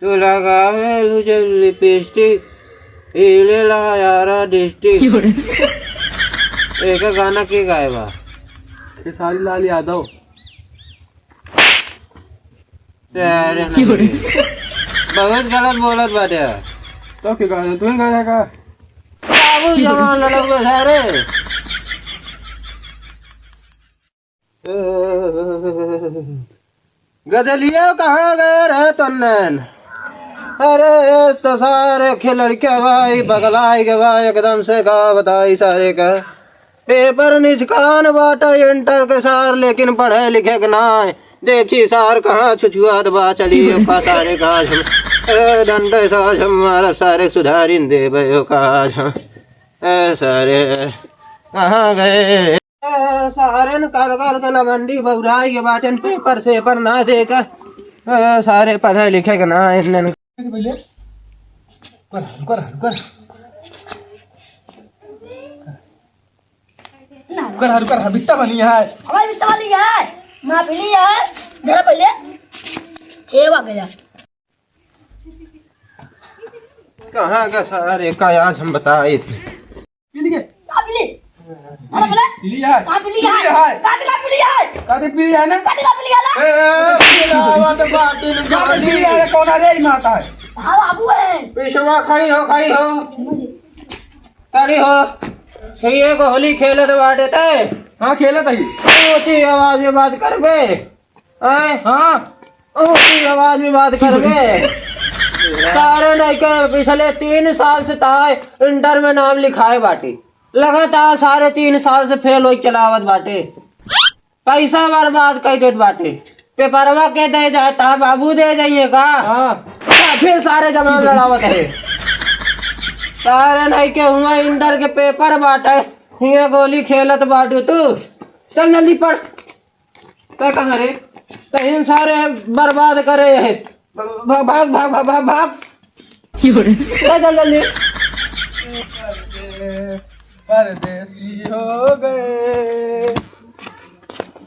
तू लगावे लुझे लिपस्टिक हिले ला यारा डिस्ट्रिक्ट। एक गाना के गाए बा ये सारी लाल यादव। अरे नहीं बहुत गलत बोलत बाटे। तो क्या गाया तू? गाया का बाबू जवान लड़क में सारे गदलिया कहाँ गए रहे तन्नन? अरे इस तो सारे खिलड़ के भाई बगलाई के भाई एकदम से गा बताई सारे का पेपर निचकान बाटा इंटर के सार लेकिन पढ़े लिखे के ना देखी सार कहाँ छुछुआत बा चली का सारे काज हम डंडे साज हमारा सारे सुधारिन दे भयो काज हम सारे कहाँ गए सारे न कल कल के लमंडी बहुराई के बाटन पेपर से पर ना देकर सारे पढ़े लिखे के ना इतने पहले कर कर कर कर कर बिट्टा बनी है हमारी बिट्टा वाली है मां पीली है जरा पहले हे आ गया कहाँ का सारे का आज हम बताए थे पीली के पीली जरा पहले पीली है पीली है कातिला पीली है काटे पीली है ना कातिला पीली है पिलावत बाटी न काटे पीली है कौन आ रे माता है हां बाबू है पिछवा खड़ी हो सही को होली खेलत बाटे ते हां खेला था ऊंची आवाज में बात कर बे हां ऊंची आवाज में बात कर बे सारे नहीं के पिछले 3 साल से ताए इंटर में नाम लिखाए बाटे लगातार सारे 3 साल से फेल हो चलावत बाटे पैसा बर्बाद कर देत बाटे पेपरवा के दे जाता बाबू दे जाइए का हां फिर सारे जमा लड़ावत है सारे नहीं के हुआ इंटर के पेपर बाटे ये गोली खेलत बाटू तू चल जल्दी पढ़ क्या कहाँ रे कहीं सारे बर्बाद करे है भाग भाग भाग भाग भाग भाग चल जल्दी परदेसी हो गए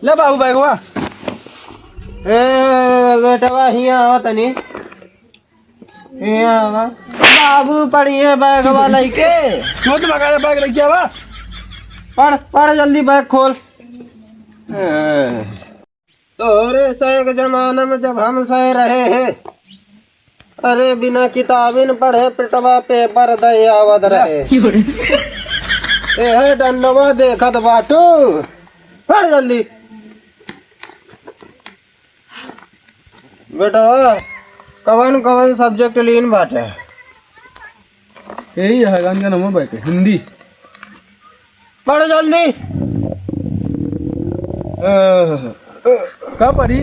ले बाबू बैगवा बेटवा हिया आवत नहीं बाबू पढ़िए बैग वाला के क्यों तुम आगे बैग लेके आवा पढ़ पढ़ जल्दी बैग खोल तोरे सह के जमाने में जब हम सह रहे हैं अरे बिना किताबिन पढ़े पिटवा पेपर दे आवत रहे ए डंडवा देखत बाटू पढ़ जल्दी बेटा कवन कवन सब्जेक्ट लीन बाटे यही है गंगा नंबर बैठे हिंदी पढ़ जल्दी कब पढ़ी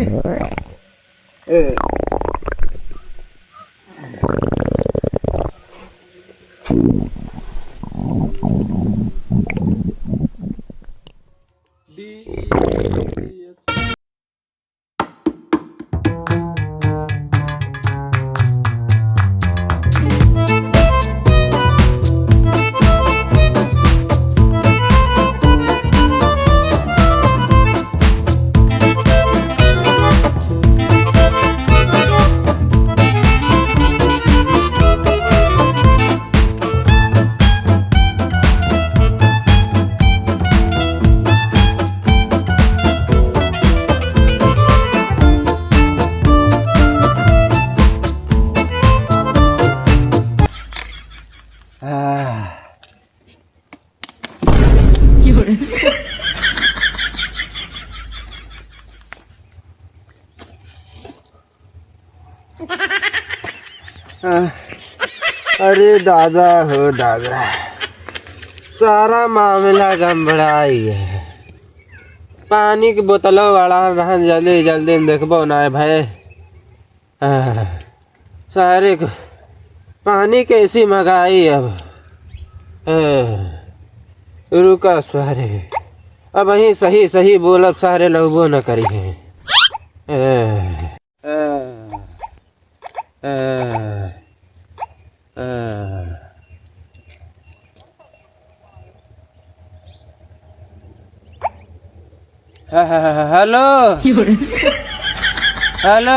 अरे दादा हो दादा सारा मामला गड़बड़ाई है पानी की बोतलों वाला रहा जल्दी जल्दी देखबो ना भाई सारे को पानी कैसी मंगाई अब रुका सारे अब वही सही सही बोलब सारे लोगों न करी हेलो हेलो।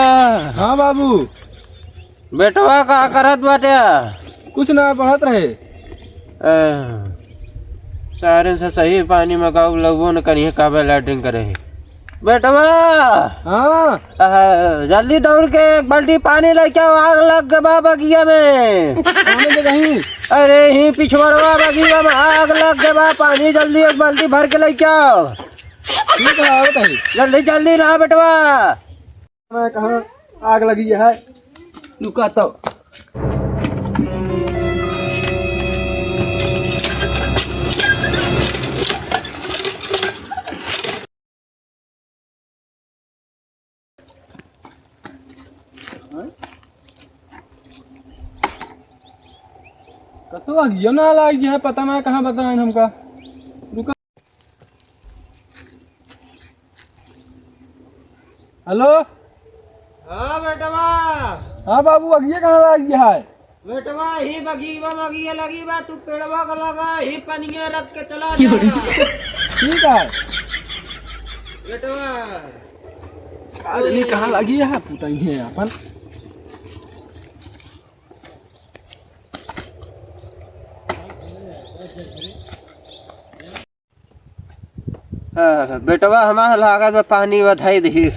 हाँ बाबू बेटवा का करत बाटे कुछ ना पढ़त रहे। सारे से सही पानी में गाँव लगभो न करिए काबे लैट्रिन करे बेटवा। हाँ जल्दी दौड़ के एक बाल्टी पानी लेके आओ, आग लग गया बा बगिया में। कौन जगह ही? अरे ही पिछवरवा बगिया में आग लग गया बा, पानी जल्दी एक बाल्टी भर के लेके आओ। ठीक है बताइए। जल्दी जल्दी रहा बेटवा। मैं कहाँ आग लगी है, रुका तो। कतो आ गया ना लगी है, पता ना कहाँ बताएं हमका। रुका। हेलो। हाँ बेटवा। हाँ बाबू अगिए कहाँ लगी है? बेटवा ही बगीवा बगिया लगी बा, तू पेड़वा का लगा ही पनिया रख के चला जा। ठीक है बेटवा। अरे कहाँ लगी है, पुताई है अपन। हाँ, बेटवा हमारा लागत में पानी बधाई दी।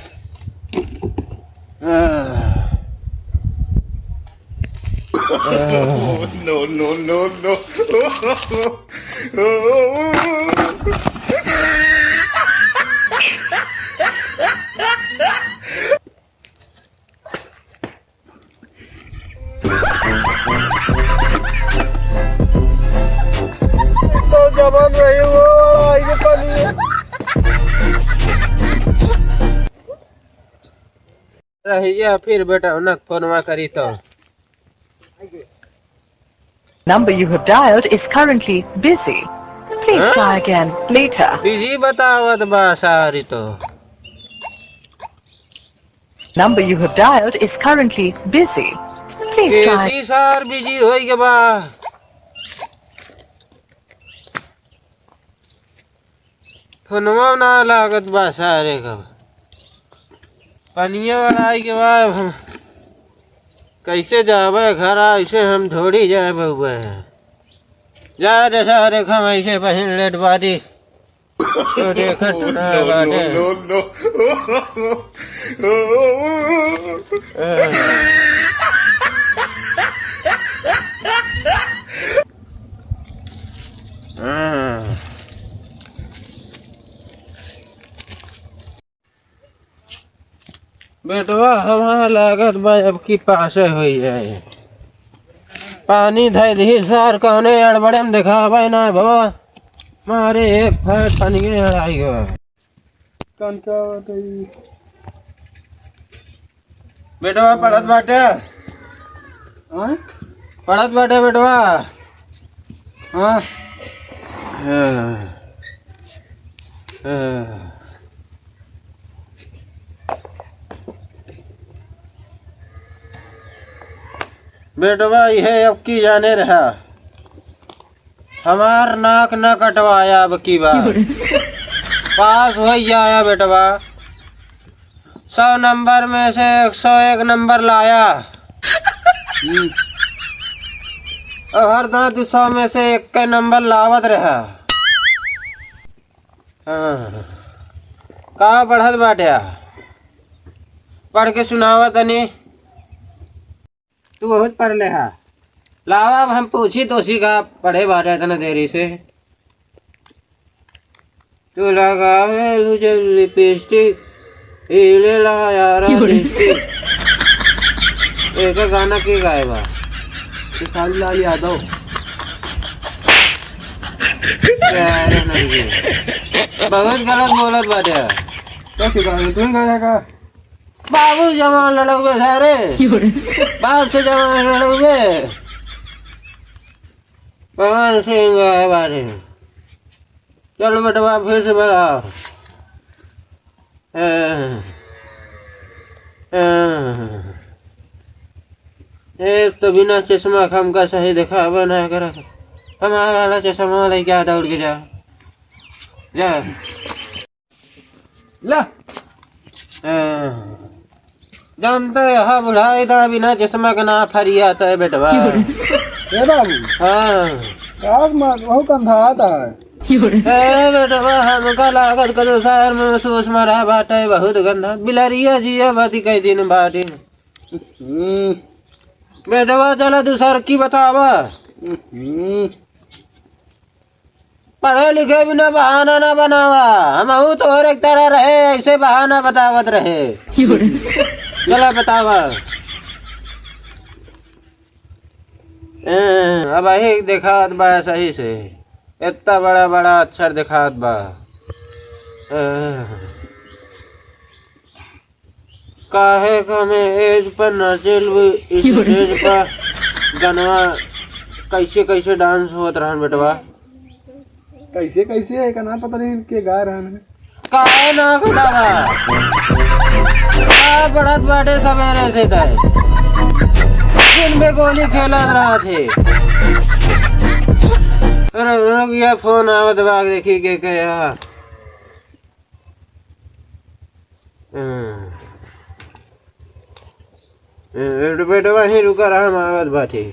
No. तो जवान रही वो आई के पानी रहिए फिर बेटा उनक फोनवा करी तो। Number you have dialed is currently busy. Please try again later. Busy बतावत बा सारी तो। Number you have dialed is currently busy. Please try. कैसी सार बिजी होई के बा। फोनवा ना लागत बा सारे का। पनिया वाला आई के बाद हम कैसे जावे घर, ऐसे हम थोड़ी जाए बउआ। जा रे सारे हम ऐसे पहन लेट बादी तो देखत ना बाटे। बेटवा हमारा लागत बा अब की पासे हो जाए। पानी धै दी सार कौने अड़बड़े में दिखावे ना बाबा, मारे एक फैट पानी आई गया। कौन क्या बताइए? बेटवा पढ़त बाटे, हाँ पढ़त बाटे बेटवा। हाँ बेटवा यह अब की जाने रहा, हमार नाक न कटवाया अब की बार। पास हो जाया बेटवा, 100 नंबर में से 101 नंबर लाया। और हर दांत 100 में से 1 का नंबर लावत रहा। हाँ का पढ़त बाटे, पढ़ के सुनावा तनी। तू बहुत पढ़ ले हा। लावा अब हम पूछी तो उसी का पढ़े बाटे इतना देरी से। तू लगावे जब लिपस्टिक हिले ला यार लिपस्टिक। एक गाना के गाए बा साली लाल यादव। प्यारे नहीं बहुत गलत बोलत बाटे। क्या क्या तुम गाया का? बाबू जवान लड़के सारे, बाप से जवान लड़के पवन सिंह है बारे। चलो बेटवा फिर से बताओ। एक तो बिना चश्मा खम का सही दिखा बना कर हमारा वाला चश्मा लेके आ दौड़ के जा ला जानते हा बुढ़ाई था बिना चश्मा के ना फरिया है बेटवा। ए बाबू हाँ आज बहुत कंधा आता है। ए बेटवा हमका लागत करो शहर में सोच मरा बाटे बहुत गंदा बिलरिया जिया बाती कई दिन बाटी। बेटवा चला दूसर की बतावा। पढ़े लिखे बिना बहाना ना बनावा हम तो और एक तरह रहे ऐसे बहाना बतावत रहे। चला बतावा। अब एक देखात बा सही से इतना बड़ा बड़ा अक्षर देखात बा। काहे का मैं एज पर नाचेल इस एज पर गनवा कैसे कैसे डांस होत रहन बेटवा। कैसे कैसे है का ना पता नहीं के गा रहा है। काहे ना बतावा का पढ़त बाटे सवेरे से तय दिन में गोली खेलत रहा थे। अरे रुक गया फोन आवत बाग देखी के कहा। बेटवा ही रुका रहा आवत बाटे।